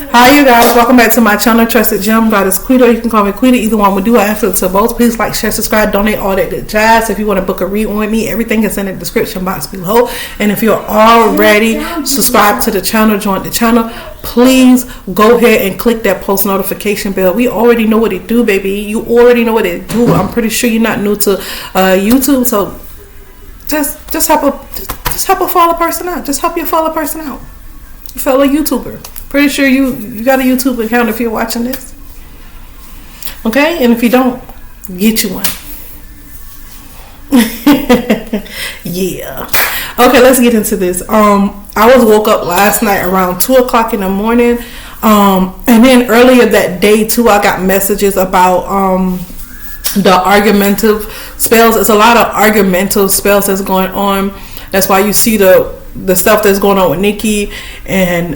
Hi, you guys. Welcome back to my channel, Trusted Gem. God is Quita. You can call me Quita. Either one will do. I answer to both. Please like, share, subscribe, donate, all that good jazz. If you want to book a read with me, everything is in the description box below. And if you're already subscribed to the channel, join the channel, please go ahead and click that post notification bell. We already know what it do, baby. You already know what it do. I'm pretty sure you're not new to YouTube, so just help a follow person out. Just help your follow person out. Fellow YouTuber. Pretty sure you got a YouTube account if you're watching this. Okay? And if you don't, get you one. Yeah. Okay, let's get into this. I was woke up last night around 2 o'clock in the morning. And then earlier that day too, I got messages about the argumentative spells. There's a lot of argumentative spells that's going on. That's why you see the stuff that's going on with Nikki and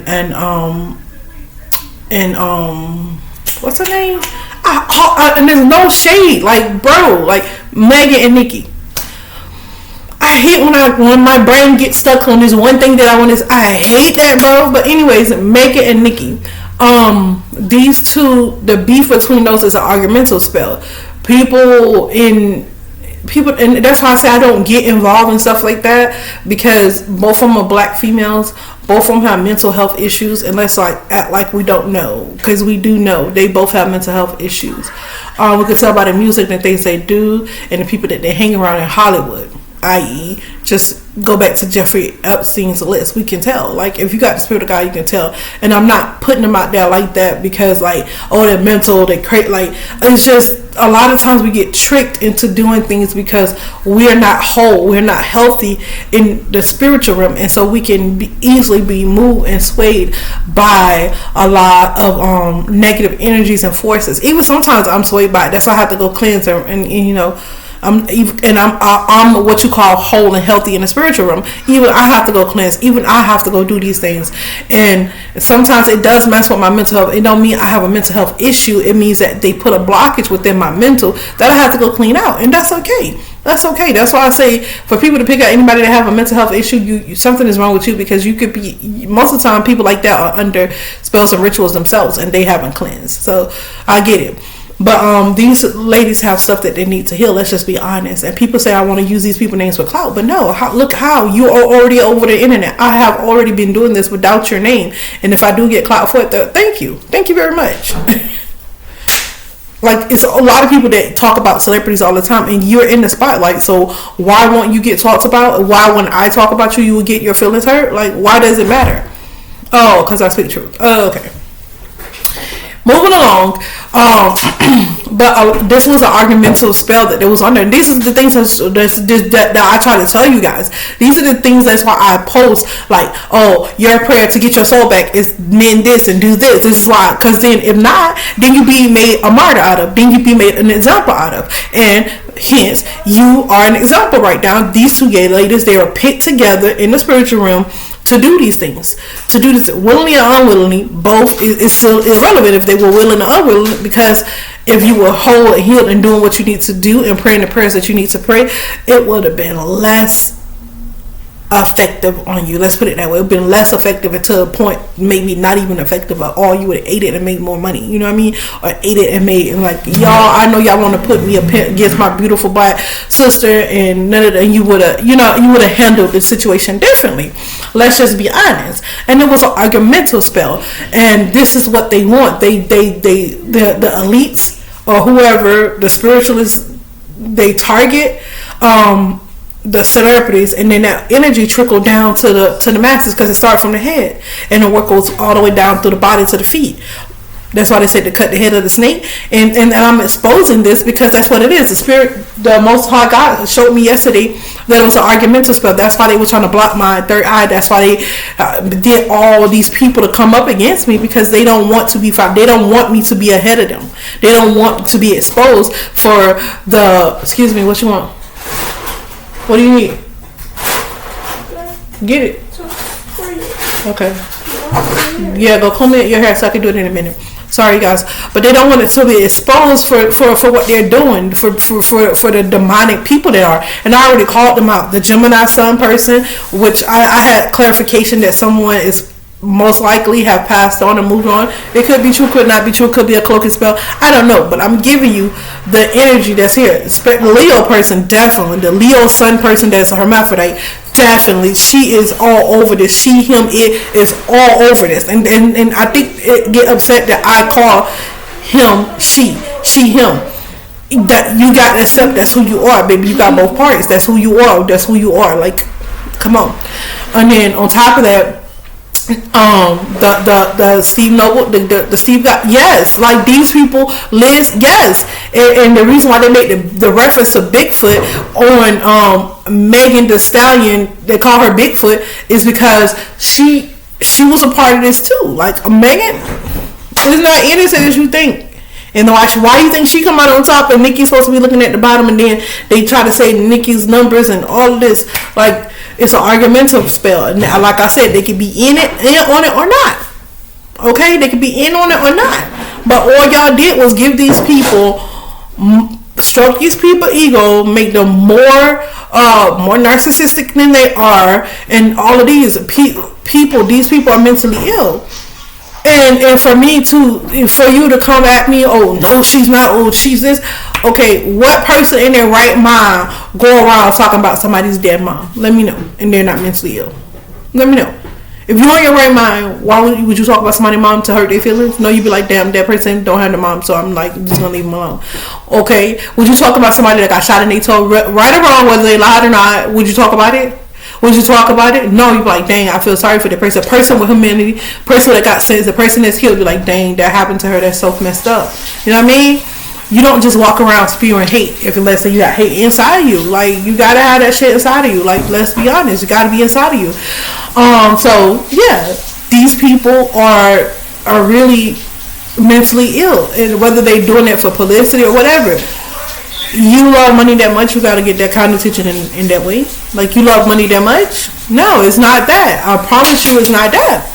what's her name? And there's no shade, like, bro, like Megan and Nikki. I hate when my brain gets stuck on this one thing that I want to. I hate that, bro. But anyways, Megan and Nikki, these two, the beef between those is an argumentative spell. People, and that's why I say I don't get involved in stuff like that, because both of them are black females. Both of them have mental health issues, and let's act like we don't know, because we do know they both have mental health issues. We can tell by the music and the things they do and the people that they hang around in Hollywood, i.e. just go back to Jeffrey Epstein's list. We can tell, like, if you got the spirit of God, you can tell. And I'm not putting them out there like that because, like, oh, they're mental, they create, like, it's just a lot of times we get tricked into doing things because we're not whole, we're not healthy in the spiritual realm, and so we can easily be moved and swayed by a lot of negative energies and forces. Even sometimes I'm swayed by it. That's why I have to go cleanse and you know, I'm what you call whole and healthy in the spiritual realm. Even I have to go cleanse. Even I have to go do these things. And sometimes it does mess with my mental health. It don't mean I have a mental health issue. It means that they put a blockage within my mental that I have to go clean out, and that's okay. That's okay. That's why I say for people to pick out anybody that have a mental health issue, you something is wrong with you, because you could be, most of the time people like that are under spells and rituals themselves and they haven't cleansed. So I get it. But these ladies have stuff that they need to heal. Let's just be honest. And people say I want to use these people names for clout, but no. Look how you are already over the internet. I have already been doing this without your name, and if I do get clout for it, thank you very much. Like, it's a lot of people that talk about celebrities all the time, and you're in the spotlight. So why won't you get talked about? Why, when I talk about you, you will get your feelings hurt? Like, why does it matter? Oh, because I speak truth. Oh, okay. Moving along, but this was an argumentative spell that was on there. These are the things that I try to tell you guys. These are the things, that's why I post, like, oh, your prayer to get your soul back is mend this and do this. This is why, because then if not, then you be made a martyr out of. Then you be made an example out of. And hence, you are an example right now. These two gay ladies, they were picked together in the spiritual realm to do these things, to do this willingly or unwillingly. Both is still irrelevant if they were willing or unwilling, because if you were whole and healed and doing what you need to do and praying the prayers that you need to pray, it would have been less effective on you. Let's put it that way. It would have been less effective to a point, maybe not even effective at all. You would have ate it and made more money, you know what I mean? Or ate it and made, and like, y'all, I know y'all want to put me against my beautiful black sister, and none of that, and you would have, you know, you would have handled the situation differently. Let's just be honest. And it was an argumentative spell, and this is what they want. The elites or whoever, the spiritualists, they target the celebrities, and then that energy trickle down to the masses, because it started from the head and the work goes all the way down through the body to the feet. That's why they said to cut the head of the snake. And I'm exposing this because that's what it is. The spirit, the Most High God showed me yesterday that it was an argumentative spell. That's why they were trying to block my third eye. That's why they did all these people to come up against me, because they don't want to be found. They don't want me to be ahead of them. They don't want to be exposed for the, excuse me, what you want? What do you need? Get it. Okay. Yeah, go comb your hair so I can do it in a minute. Sorry, guys, but they don't want it to be exposed for what they're doing, for the demonic people they are. And I already called them out. The Gemini Sun person, which I had clarification that someone is most likely have passed on and moved on. It could be true, could not be true, could be a cloaking spell. I don't know, but I'm giving you the energy that's here. The Leo person, definitely. The Leo sun person that's a hermaphrodite, definitely. She is all over this. She, him, it is all over this. And I think it get upset that I call him she, him. That you got to accept that's who you are, baby. You got both parties. That's who you are. That's who you are. Like, come on. And then on top of that, the Steve Noble, the Steve got, yes, like these people, Liz, yes, and the reason why they made the reference to Bigfoot on Megan Thee Stallion, they call her Bigfoot, is because she was a part of this too. Like, Megan is not innocent as you think. And why do you think she come out on top and Nikki's supposed to be looking at the bottom, and then they try to say Nikki's numbers and all of this? Like, it's an argumentative spell. And like I said, they could be in on it or not. Okay? They could be in on it or not. But all y'all did was give these people, stroke these people ego, make them more narcissistic than they are, and all of these people, these people are mentally ill. And for me for you to come at me, oh no, she's not, oh she's this. Okay, what person in their right mind go around talking about somebody's dead mom? Let me know. And they're not mentally ill. Let me know. If you're in your right mind, why would you talk about somebody's mom to hurt their feelings? No, you'd be like, damn, that person don't have the mom, so I'm like, I'm just gonna leave them alone. Okay, would you talk about somebody that got shot in their toe, right or wrong, whether they lied or not? Would you talk about it? Would you talk about it? No, you'd be like, dang, I feel sorry for the person. Person with humanity, person that got sense, the person that's healed, be like, dang, that happened to her, that's so messed up. You know what I mean? You don't just walk around spewing hate if let's say you got hate inside of you. Like, you gotta have that shit inside of you. Like, let's be honest, you gotta be inside of you. So yeah, these people are really mentally ill, and whether they're doing it for publicity or whatever. You love money that much, you gotta get that kind of attention in that way. Like, you love money that much? No, it's not that. I promise you, it's not that.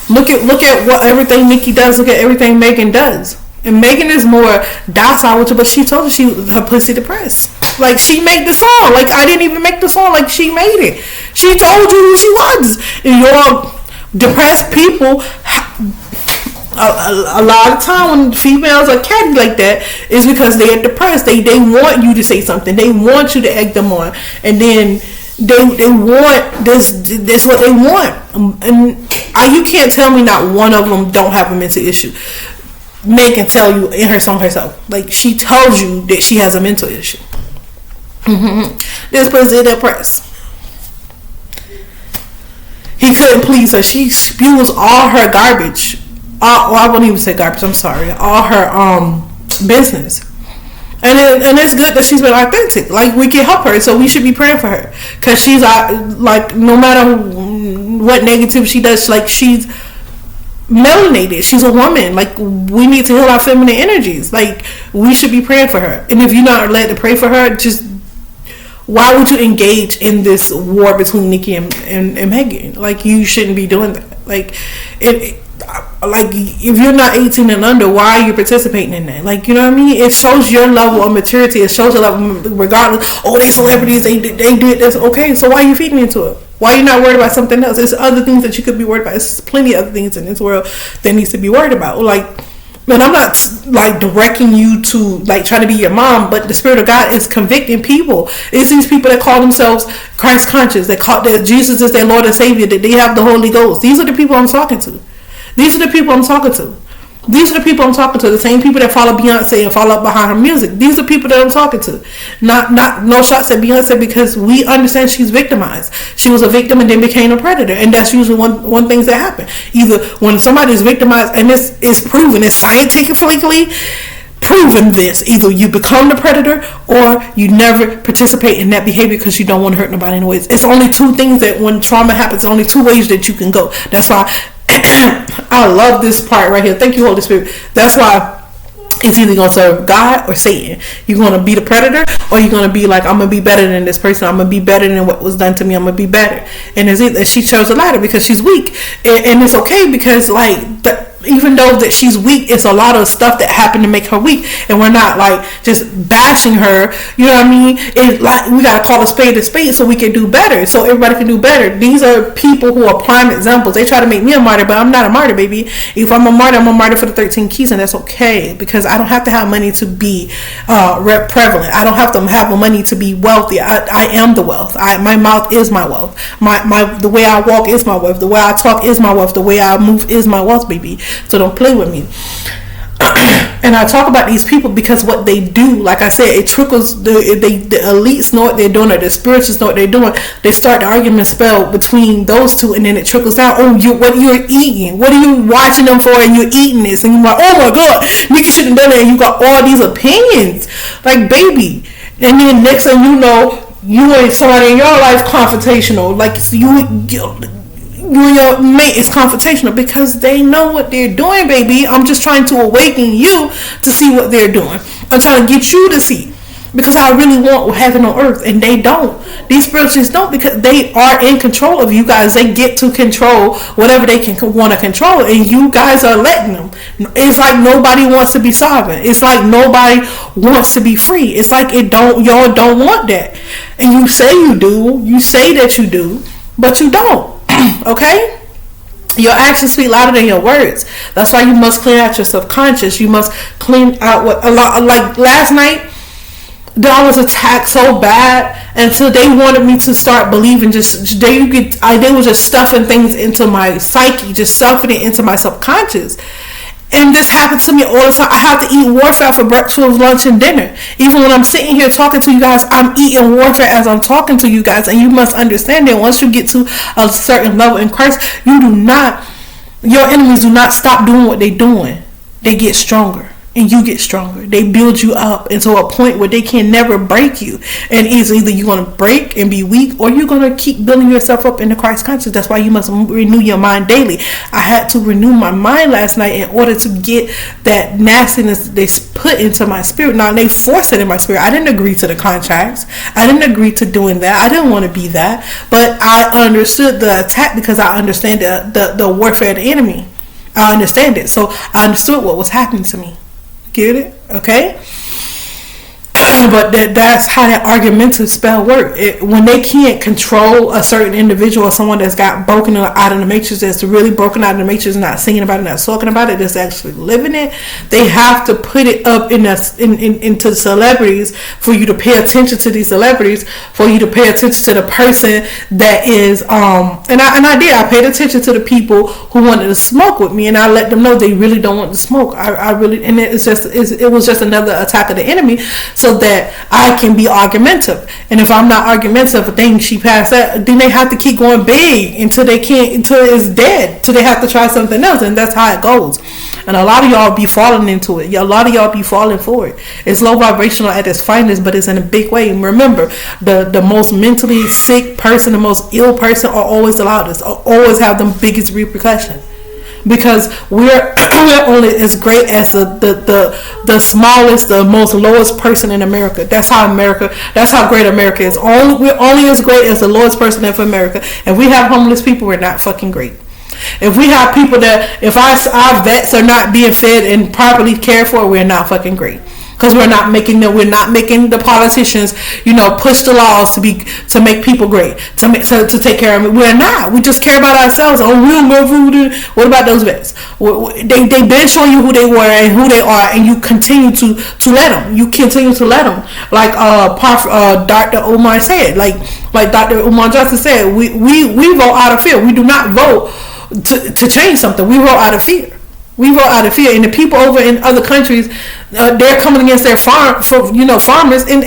Look at what everything Nikki does. Look at everything Megan does. And Megan is more docile with her, but she told her her pussy depressed. Like, she made the song. Like, I didn't even make the song. Like, she made it. She told you who she was. And you're depressed people. A lot of time when females are catty like that is because they are depressed. They want you to say something. They want you to egg them on, and then they want this what they want. And you can't tell me not one of them don't have a mental issue. Meg can tell you in her song herself. Like, she tells you that she has a mental issue. This person depressed. He couldn't please her. She spews all her garbage. I won't even say garbage. I'm sorry. All her business, and it's good that she's been authentic. Like, we can help her, so we should be praying for her, because she's like, no matter what negative she does, like, she's melanated. She's a woman. Like, we need to heal our feminine energies. Like, we should be praying for her. And if you're not led to pray for her, just why would you engage in this war between Nikki and Megan? Like, you shouldn't be doing that. Like, like, if you're not 18 and under, why are you participating in that? Like, you know what I mean? It shows your level of maturity. It shows your level, regardless. Oh, they celebrities, they did this. Okay, so why are you feeding into it? Why are you not worried about something else? There's other things that you could be worried about. There's plenty of other things in this world that needs to be worried about. Like, man, I'm not like directing you to like try to be your mom, but the Spirit of God is convicting people. It's these people that call themselves Christ conscious, that call that Jesus is their Lord and Savior, that they have the Holy Ghost. These are the people I'm talking to. These are the people I'm talking to. These are the people I'm talking to. The same people that follow Beyonce and follow up behind her music. These are people that I'm talking to. Not no shots at Beyonce, because we understand she's victimized. She was a victim and then became a predator, and that's usually one things that happen. Either when somebody is victimized, and this is proven, it's scientifically proven this, either you become the predator or you never participate in that behavior because you don't want to hurt nobody anyways. It's only two things that when trauma happens, only two ways that you can go. That's why I love this part right here. Thank you, Holy Spirit. That's why it's either going to serve God or Satan. You're going to be the predator, or you're going to be like, I'm going to be better than this person. I'm going to be better than what was done to me. I'm going to be better. And it's either, she chose the latter because she's weak. And it's okay, because like even though that she's weak, it's a lot of stuff that happened to make her weak, and we're not like just bashing her. You know what I mean? It's like we gotta call a spade so we can do better, so everybody can do better. These are people who are prime examples. They try to make me a martyr, but I'm not a martyr, baby. If I'm a martyr, I'm a martyr for the 13 keys, and that's okay, because I don't have to have money to be prevalent. I don't have to have the money to be wealthy. I am the wealth. My mouth is my wealth. The way I walk is my wealth. The way I talk is my wealth. The way I move is my wealth, baby. So don't play with me. And I talk about these people because what they do, like I said, it trickles. The elites know what they're doing, or the spiritualists know what they're doing. They start the argument spell between those two, and then it trickles down. Oh, what you're eating? What are you watching them for? And you're eating this, and you're like, oh my god, Nikki shouldn't have done it. And you got all these opinions, like, baby. And then next thing you know, you and somebody in your life confrontational, like, so you and your mate is confrontational because they know what they're doing, baby. I'm just trying to awaken you to see what they're doing. I'm trying to get you to see, because I really want heaven on earth, and they don't. These spiritualists don't, because they are in control of you guys. They get to control whatever they can want to control, and you guys are letting them. It's like nobody wants to be sovereign. It's like nobody wants to be free. It's like y'all don't want that, and you say you do. You say that you do, but you don't. Okay? Your actions speak louder than your words. That's why you must clean out your subconscious. You must clean out what a lot. Like last night, I was attacked so bad until they wanted me to start believing. They were just stuffing things into my psyche, just stuffing it into my subconscious. And this happens to me all the time. I have to eat warfare for breakfast, lunch, and dinner. Even when I'm sitting here talking to you guys, I'm eating warfare as I'm talking to you guys. And you must understand that once you get to a certain level in Christ, your enemies do not stop doing what they're doing. They get stronger. And you get stronger. They build you up into a point where they can never break you. And it's either you're going to break and be weak, or you're going to keep building yourself up in the Christ consciousness. That's why you must renew your mind daily. I had to renew my mind last night in order to get that nastiness they put into my spirit. Now, they forced it in my spirit. I didn't agree to the contracts. I didn't agree to doing that. I didn't want to be that. But I understood the attack because I understand the warfare of the enemy. I understand it. So I understood what was happening to me. Get it? Okay? But that's how that argumentative spell works. When they can't control a certain individual or someone that's got broken out of the matrix, that's really broken out of the matrix, not singing about it, not talking about it, that's actually living it, they have to put it up into celebrities for you to pay attention to these celebrities, for you to pay attention to the person that is and I paid attention to the people who wanted to smoke with me, and I let them know they really don't want to smoke. I really, and it was just another attack of the enemy, so that I can be argumentative. And if I'm not argumentative, then she passed that, then they have to keep going big until it's dead, till they have to try something else. And that's how it goes. And a lot of y'all be falling into it. A lot of y'all be falling for it. It's low vibrational at its finest, but it's in a big way. And remember, the most mentally sick person, the most ill person are always the loudest, always have the biggest repercussion. Because we're only as great as the smallest, the most lowest person in America. That's how great America is. We're only as great as the lowest person in America. If we have homeless people, we're not fucking great. If we have people if our vets are not being fed and properly cared for, we're not fucking great. Because we're not making the politicians, push the laws to make people great, to take care of them. We're not. We just care about ourselves. Oh, we don't go food. What about those vets? They been showing you who they were and who they are, and you continue to let them. You continue to let them. Like Dr. Umar said, like Dr. Umar Johnson said, we vote out of fear. We do not vote to change something. We vote out of fear. We vote out of fear, and the people over in other countries, they're coming against their farmers, and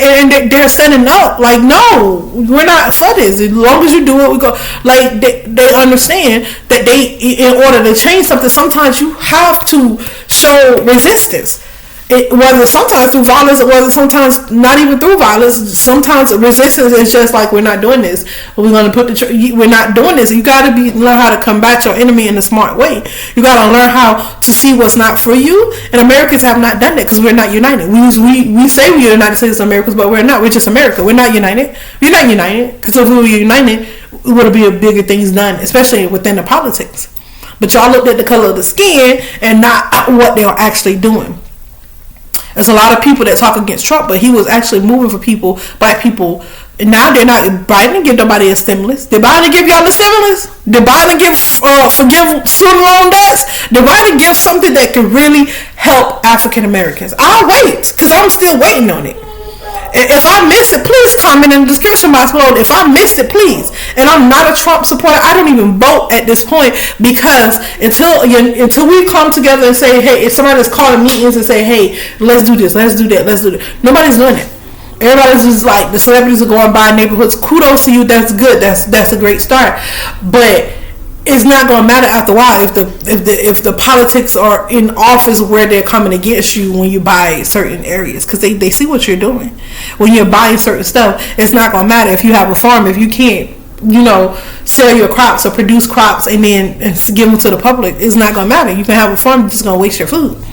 they're standing up like, no, we're not for this. As long as you do it, we go. Like they understand that in order to change something, sometimes you have to show resistance. Whether sometimes through violence, whether sometimes not even through violence, sometimes resistance is just like, we're not doing this. We're going to we're not doing this. You got to learn how to combat your enemy in a smart way. You got to learn how to see what's not for you. And Americans have not done that because we're not united. We say we're United States of America, but we're not. We're just America. We're not united. We're not united because if we were united, it would be bigger things done, especially within the politics. But y'all looked at the color of the skin and not what they are actually doing. There's a lot of people that talk against Trump, but he was actually moving for people, black people. And now they're not. Biden didn't give nobody a stimulus. Did Biden give y'all the stimulus? Did Biden give forgive student loan debts? Did Biden give something that can really help African Americans? I'll wait because I'm still waiting on it. If I missed it, please comment in the description box below. If I missed it, please. And I'm not a Trump supporter. I don't even vote at this point because until we come together and say, hey, if somebody's calling meetings and say, hey, let's do this, let's do that, let's do that, nobody's doing it. Everybody's just like, the celebrities are going by neighborhoods. Kudos to you. That's good. That's a great start. But it's not going to matter after a while if the politics are in office where they're coming against you when you buy certain areas, because they see what you're doing when you're buying certain stuff. It's not going to matter if you have a farm, if you can't sell your crops or produce crops and then give them to the public. It's not going to matter. You can have a farm, you're just going to waste your food.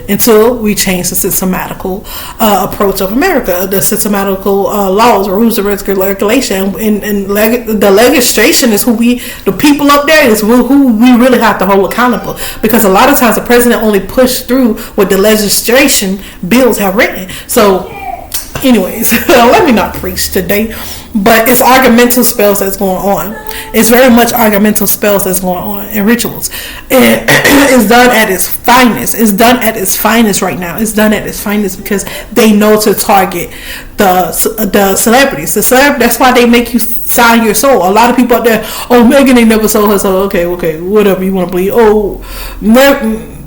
Until we change the systematical approach of America, the systematical laws, rules, and regulation, and the legislation is the people up there is who we really have to hold accountable. Because a lot of times the president only pushed through what the legislation bills have written. So, anyways, let me not preach today, but it's Arugmentive Spells that's going on. It's very much Arugmentive Spells that's going on, and rituals. And it's done at its finest. It's done at its finest right now. It's done at its finest because they know to target the celebrities. That's why they make you sign your soul. A lot of people out there, oh, Megan, they never sold her soul. Okay, whatever you want to believe. Oh,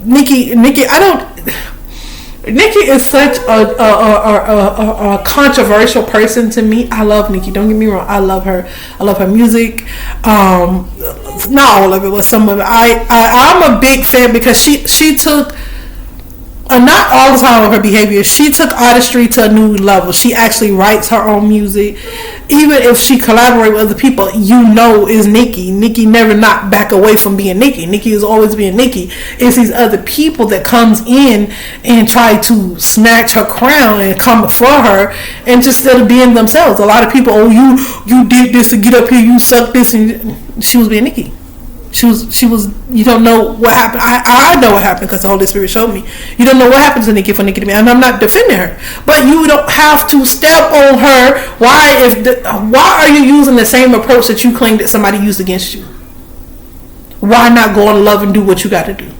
Nikki, Nikki is such a controversial person to me. I love Nikki. Don't get me wrong. I love her. I love her music. Not all of it, but some of it. I'm a big fan because she took. Not all the time of her behavior. She took artistry to a new level. She actually writes her own music. Even if she collaborates with other people, is Nikki. Nikki never not back away from being Nikki. Nikki is always being Nikki. It's these other people that comes in and try to snatch her crown and come for her, and just instead of being themselves. A lot of people, you did this to get up here, you sucked this, and she was being Nikki. She was. You don't know what happened. I know what happened because the Holy Spirit showed me. You don't know what happened to Nikki for Nikki to me, and I'm not defending her. But you don't have to step on her. Why are you using the same approach that you claim that somebody used against you? Why not go on love and do what you got to do?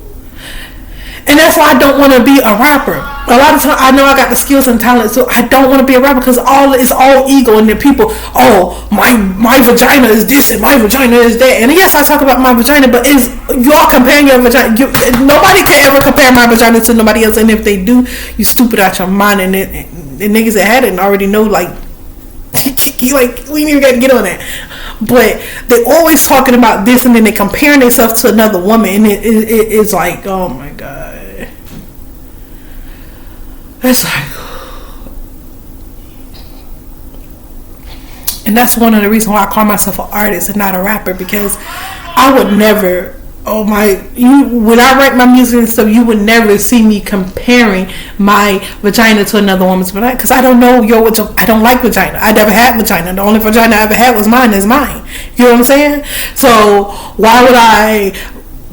And that's why I don't want to be a rapper. A lot of times I know I got the skills and talent, so I don't want to be a rapper because it's all ego, and then people, my vagina is this and my vagina is that. And yes, I talk about my vagina, but y'all comparing your vagina? Nobody can ever compare my vagina to nobody else, and if they do, you stupid out your mind. And niggas that had it and already know, like we ain't even got to get on that. But they always talking about this, and then they comparing themselves to another woman, and it's like, oh my god. It's like, and that's one of the reasons why I call myself an artist and not a rapper, because I would never, when I write my music and stuff, you would never see me comparing my vagina to another woman's vagina, because I don't know I don't like vagina. I never had vagina. The only vagina I ever had was mine. Is mine. You know what I'm saying? So why would I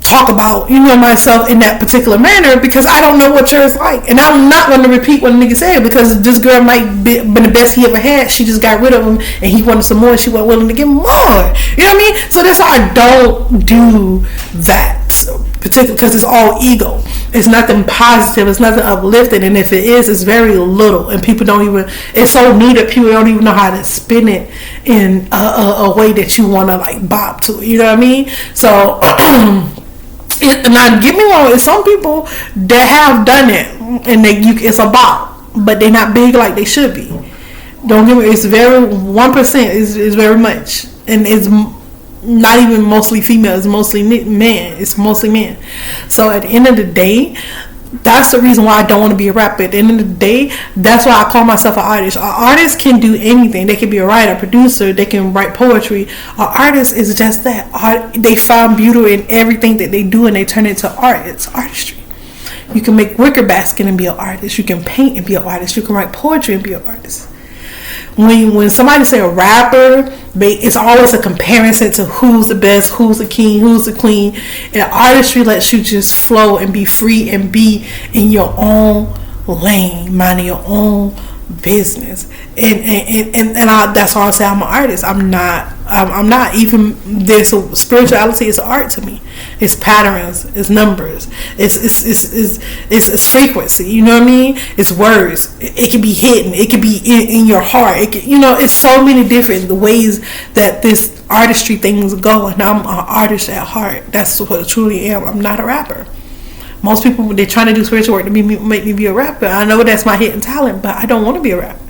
talk about myself in that particular manner, because I don't know what yours like, and I'm not going to repeat what a nigga said, because this girl might be the best he ever had. She just got rid of him and he wanted some more, and she wasn't willing to give him more. You know what I mean? So that's why I don't do that, particularly because it's all ego. It's nothing positive. It's nothing uplifting, and if it is, it's very little, and people don't even. It's so new that people don't even know how to spin it in a way that you want to like bop to it. You know what I mean? So. Now, get me wrong. It's some people that have done it, and it's a bop, but they're not big like they should be. Don't get me. It's very 1%. Is very much, and it's not even mostly female. It's mostly men. It's mostly men. So at the end of the day, that's the reason why I don't want to be a rapper. At the end of the day, that's why I call myself an artist. An artist can do anything. They can be a writer, producer. They can write poetry. An artist is just that. They find beauty in everything that they do, and they turn it into art. It's artistry. You can make wicker basket and be an artist. You can paint and be an artist. You can write poetry and be an artist. when somebody say a rapper, it's always a comparison to who's the best, who's the king, who's the queen. And artistry lets you just flow and be free and be in your own lane, minding your own business. And that's why I say I'm an artist. I'm not even, there's spirituality is art to me. It's patterns, it's numbers, it's frequency, you know what I mean? It's words. It can be hidden, it can be in your heart, it's so many different ways that this artistry things go. And I'm an artist at heart. That's what I truly am. I'm not a rapper. Most people, they're trying to do spiritual work to make me be a rapper. I know that's my hidden talent, but I don't want to be a rapper.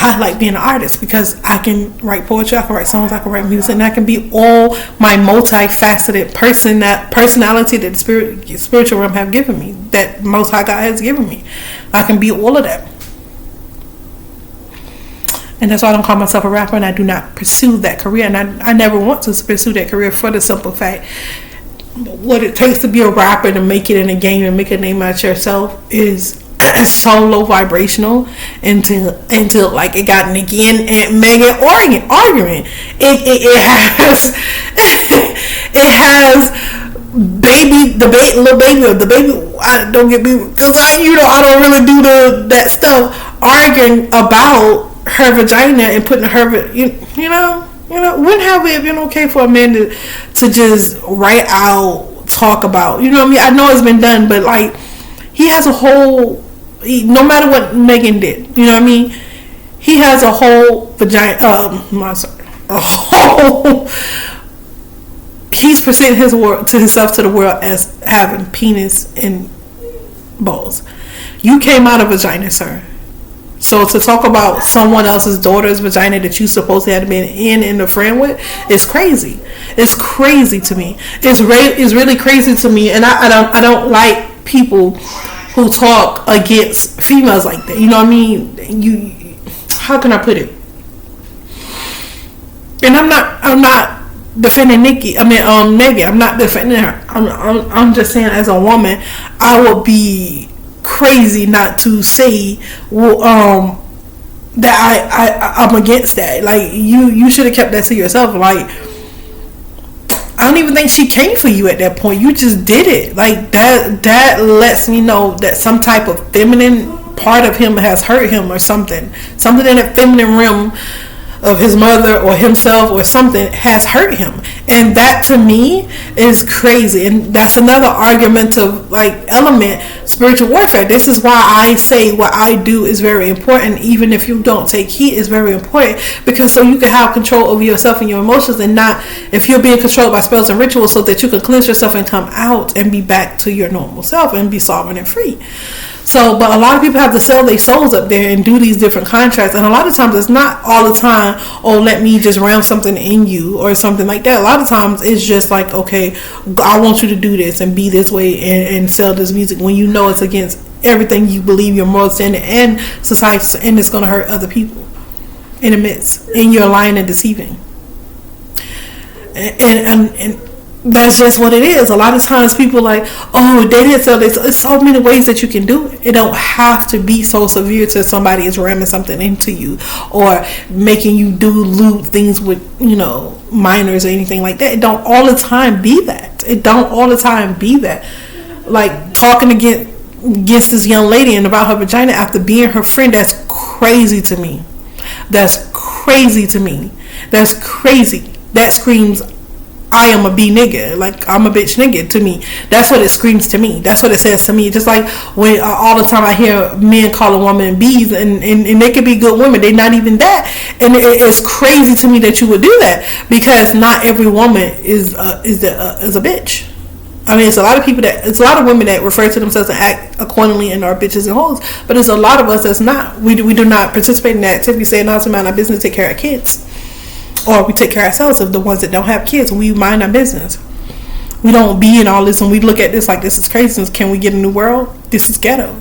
I like being an artist because I can write poetry, I can write songs, I can write music, and I can be all my multifaceted personality that the spiritual realm have given me, that Most High God has given me. I can be all of that. And that's why I don't call myself a rapper, and I do not pursue that career. And I never want to pursue that career for the simple fact, what it takes to be a rapper, to make it in a game and make a name out of yourself, is so low vibrational until like it got Nicki and Megan arguing. It has it has little baby. I don't get me, because I don't really do that stuff, arguing about her vagina and putting her when have it been okay for a man to just write out, talk about, you know what I mean? I know it's been done, but like, he has a whole, no matter what Megan did, you know what I mean? He has a whole vagina, he's presenting himself to the world as having penis and balls. You came out of vagina, sir. So to talk about someone else's daughter's vagina that you supposed to have been in a friend with is crazy. It's crazy to me. It's really crazy to me, and I don't like people who talk against females like that. You know what I mean? How can I put it? And I'm not defending Nicki. Megan. I'm not defending her. I'm just saying, as a woman, I would be crazy not to say that I'm against that. Like, you should have kept that to yourself. Like, I don't even think she came for you at that point. You just did it. Like, that lets me know that some type of feminine part of him has hurt him, or something in that feminine realm of his mother or himself or something has hurt him. And that to me is crazy. And that's another argumentative element, spiritual warfare. This is why I say what I do is very important. Even if you don't take heed, is very important, because so you can have control over yourself and your emotions, and not if you're being controlled by spells and rituals, so that you can cleanse yourself and come out and be back to your normal self and be sovereign and free. So, but a lot of people have to sell their souls up there and do these different contracts. And a lot of times it's not all the time, oh, let me just ram something in you or something like that. A lot of times it's just like, okay, I want you to do this and be this way and sell this music, when you know it's against everything you believe, your moral standard and society, and it's going to hurt other people in the midst, and you're lying and deceiving. And that's just what it is. A lot of times people like, oh, they didn't sell this. There's so many ways that you can do it. It don't have to be so severe to somebody is ramming something into you or making you do lewd things with, minors or anything like that. It don't all the time be that. Like, talking against this young lady and about her vagina after being her friend, that's crazy to me. That's crazy. That screams, I am a B nigga. Like, I'm a bitch nigga to me. That's what it screams to me. That's what it says to me. Just like when all the time I hear men call a woman B's, and they could be good women. They're not even that. And it's crazy to me that you would do that, because not every woman is a bitch. I mean, it's a lot of women that refer to themselves and act accordingly and are bitches and hoes, but there's a lot of us that's not. We do not participate in that activity. Say, no, it's about our business, take care of kids. Or we take care of ourselves, of the ones that don't have kids. We mind our business. We don't be in all this, and we look at this like this is crazy. Can we get a new world? This is ghetto.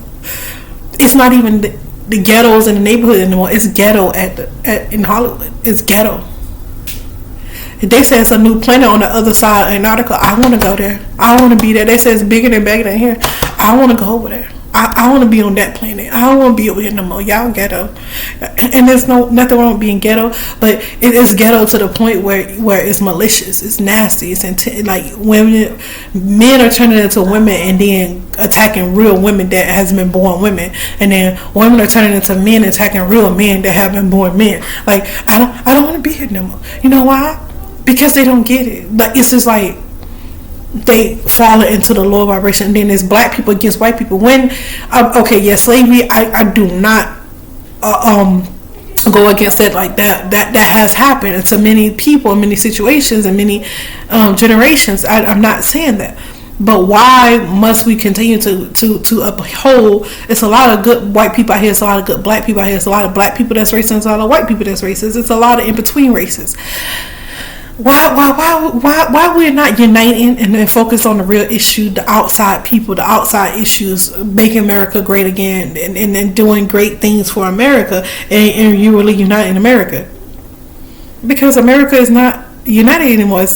It's not even the ghettos in the neighborhood anymore. It's ghetto in Hollywood. It's ghetto. If they say it's a new planet on the other side of Antarctica, I want to go there. I want to be there. They say it's bigger than back than here. I want to go over there. I want to be on that planet. I don't want to be over here no more. Y'all ghetto, and there's nothing wrong with being ghetto, but it is ghetto to the point where it's malicious, it's nasty, it's like men are turning into women and then attacking real women that has been born women, and then women are turning into men attacking real men that have been born men. Like I don't want to be here no more. You know why? Because they don't get it. But it's just like they fall into the lower vibration, and then there's black people against white people. When slavery, I do not go against it like that. That has happened to many people in many situations and many generations. I'm not saying that, but why must we continue to uphold? It's a lot of good white people out here, it's a lot of good black people out here, it's a lot of black people that's racist, it's a lot of white people that's racist, it's a lot of in between races. Why we're not uniting and then focus on the real issue, the outside people, the outside issues, making America great again, and doing great things for America, and you really unite in America? Because America is not united anymore.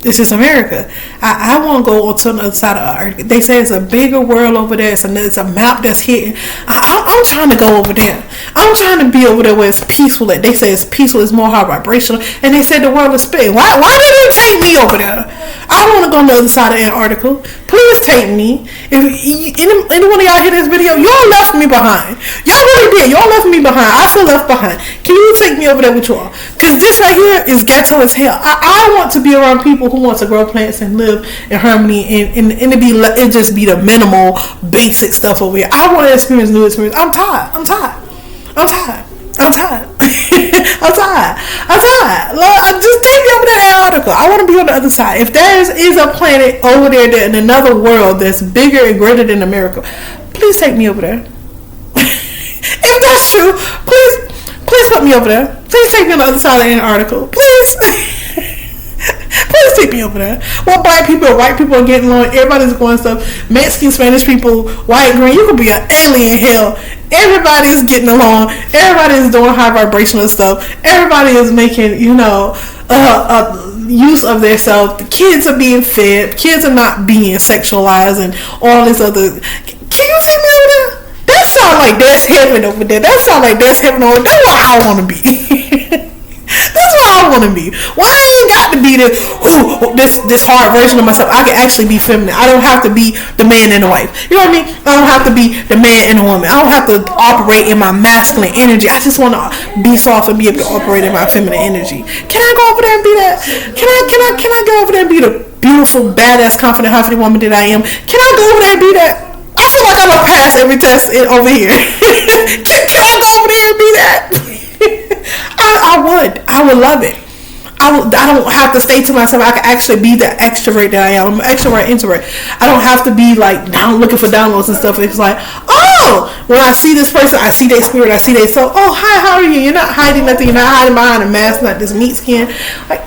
It's just America. I want to go to the other side of Earth. They say it's a bigger world over there. It's a map that's hidden. I'm trying to go over there. I'm trying to be over there where it's peaceful. Like they say it's peaceful, it's more high vibrational. And they said the world is spinning. Why did they take me over there? I want to go on the other side of Antarctica. Please take me. If any one of y'all hear this video, y'all left me behind. Y'all really did. Y'all left me behind. I feel left behind. Can you take me over there with y'all? Because this right here is ghetto as hell. I want to be around people who want to grow plants and live in harmony, and it just be the minimal basic stuff over here. I want to experience new experience. I'm tired. Just take me over to Antarctica. I want to be on the other side. If there is a planet over there in another world that's bigger and greater than America, please take me over there. If that's true, please put me over there. Please take me on the other side of Antarctica. Please. Please take me over there. Well, black people and white people are getting along. Everybody's going stuff. Mexican, Spanish people, white, green. You could be an alien hell. Everybody's getting along. Everybody's doing high vibrational stuff. Everybody is making, use of their self. The kids are being fed. Kids are not being sexualized and all this other. Can you take me over there? That sounds like that's heaven over there. That sounds like that's heaven over there. That's where I want to be. That's what I want to be. Why I ain't got to be this hard version of myself? I can actually be feminine. I don't have to be the man and the wife. You know what I mean? I don't have to be the man and the woman. I don't have to operate in my masculine energy. I just want to be soft and be able to operate in my feminine energy. Can I go over there and be that? Can I go over there and be the beautiful, badass, confident, confident woman that I am? Can I go over there and be that? I feel like I'm gonna pass every test over here. Can I go over there and be that? I would love it. I don't have to stay to myself. I can actually be the extrovert that I am. I'm an extrovert, introvert. I don't have to be like down looking for downloads and stuff. It's like, oh, when I see this person, I see their spirit, I see their soul. Oh, hi, how are you? You're not hiding nothing. You're not hiding behind a mask, not this meat skin. Like,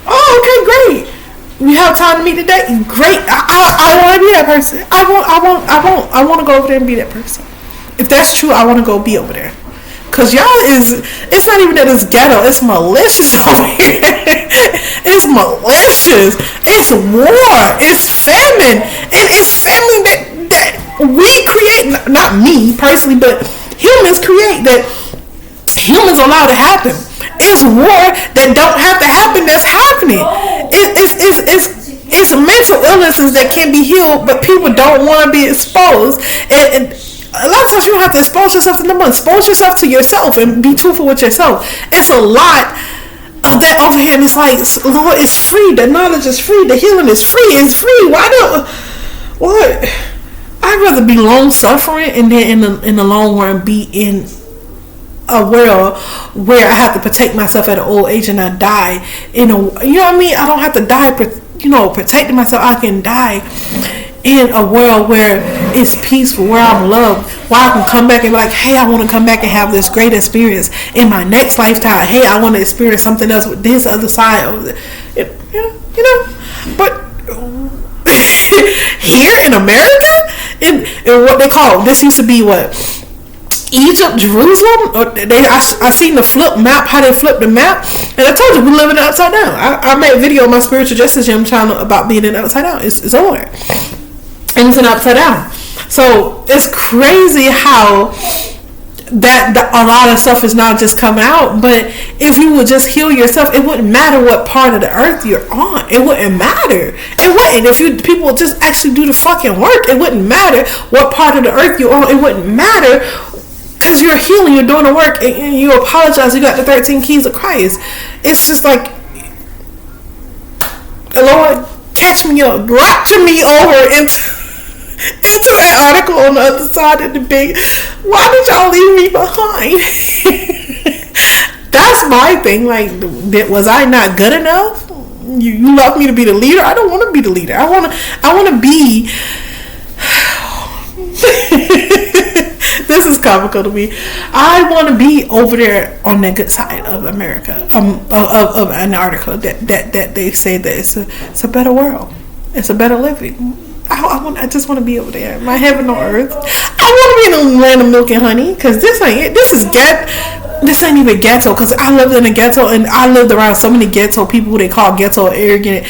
oh, okay, great. We have time to meet today. Great. I want to be that person. I want to go over there and be that person. If that's true, I want to go be over there. Cause y'all it's not even that it's ghetto, it's malicious over here. It's malicious. It's war. It's famine. And it's famine that we create, not me personally, but humans create, that humans allow to happen. It's war that don't have to happen that's happening. It's mental illnesses that can be healed, but people don't want to be exposed. And a lot of times you don't have to expose yourself to them. Expose yourself to yourself and be truthful with yourself. It's a lot of that over here, and it's like, Lord, it's free. The knowledge is free. The healing is free. It's free. Why don't? What? I'd rather be long suffering and then in the long run be in a world where I have to protect myself at an old age and I die you know what I mean? I don't have to die, protecting myself. I can die in a world where it's peaceful, where I'm loved, where I can come back and be like, hey, I want to come back and have this great experience in my next lifetime. Hey, I want to experience something else with this other side of it. But here in America, in what they call, this used to be what, Egypt, Jerusalem, I seen the flip map, how they flipped the map, and I told you we live in the upside down. I made a video on my spiritual justice gym channel about being in the upside down. It's over, and it's an upside down. So it's crazy how that a lot of stuff is not just coming out. But if you would just heal yourself, it wouldn't matter what part of the earth you're on. It wouldn't matter. It wouldn't. If people would just actually do the fucking work, it wouldn't matter what part of the earth you're on. It wouldn't matter, because you're healing, you're doing the work, and you apologize. You got the 13 keys of Christ. It's just like, the Lord, catch me up, rapture me over into that article on the other side of the big. Why did y'all leave me behind? That's my thing. Like, was I not good enough? You love me to be the leader. I don't want to be the leader. I want to be. This is comical to me. I want to be over there on the good side of America. Of Antarctica that they say that it's a better world. It's a better living. I just want to be over there, my heaven on earth. I want to be in the land of milk and honey, because this ain't it. This ain't even ghetto, because I lived in a ghetto, and I lived around so many ghetto people who they call ghetto arrogant,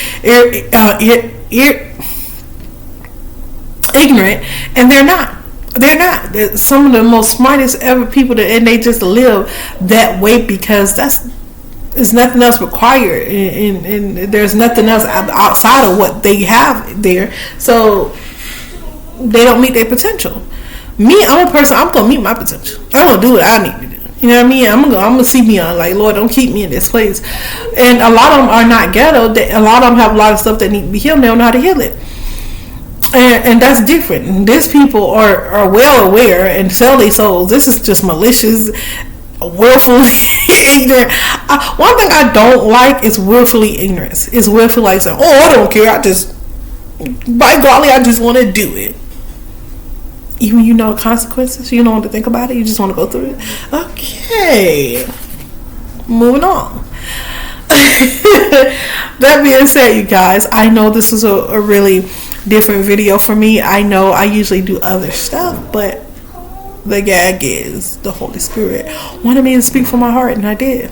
ignorant, and they're not. They're some of the most smartest ever people, and they just live that way because there's nothing else required, and there's nothing else outside of what they have there, so they don't meet their potential. Me, I'm a person, I'm gonna meet my potential. I'm gonna do what I need to do. You know what I mean? I'm gonna see beyond, like, Lord, don't keep me in this place. And a lot of them are not ghetto. A lot of them have a lot of stuff that need to be healed, and they don't know how to heal it. And that's different. These people are well aware and sell their souls. This is just malicious, willful ignorant. One thing I don't like is willfully ignorance. It's willfully like saying, "Oh, I don't care. By golly, I just want to do it." Even you know the consequences. You don't want to think about it. You just want to go through it. Okay, moving on. That being said, you guys, I know this is a really different video for me. I know I usually do other stuff, but the gag is the Holy Spirit wanted me to speak from my heart, and I did.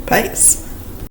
Peace.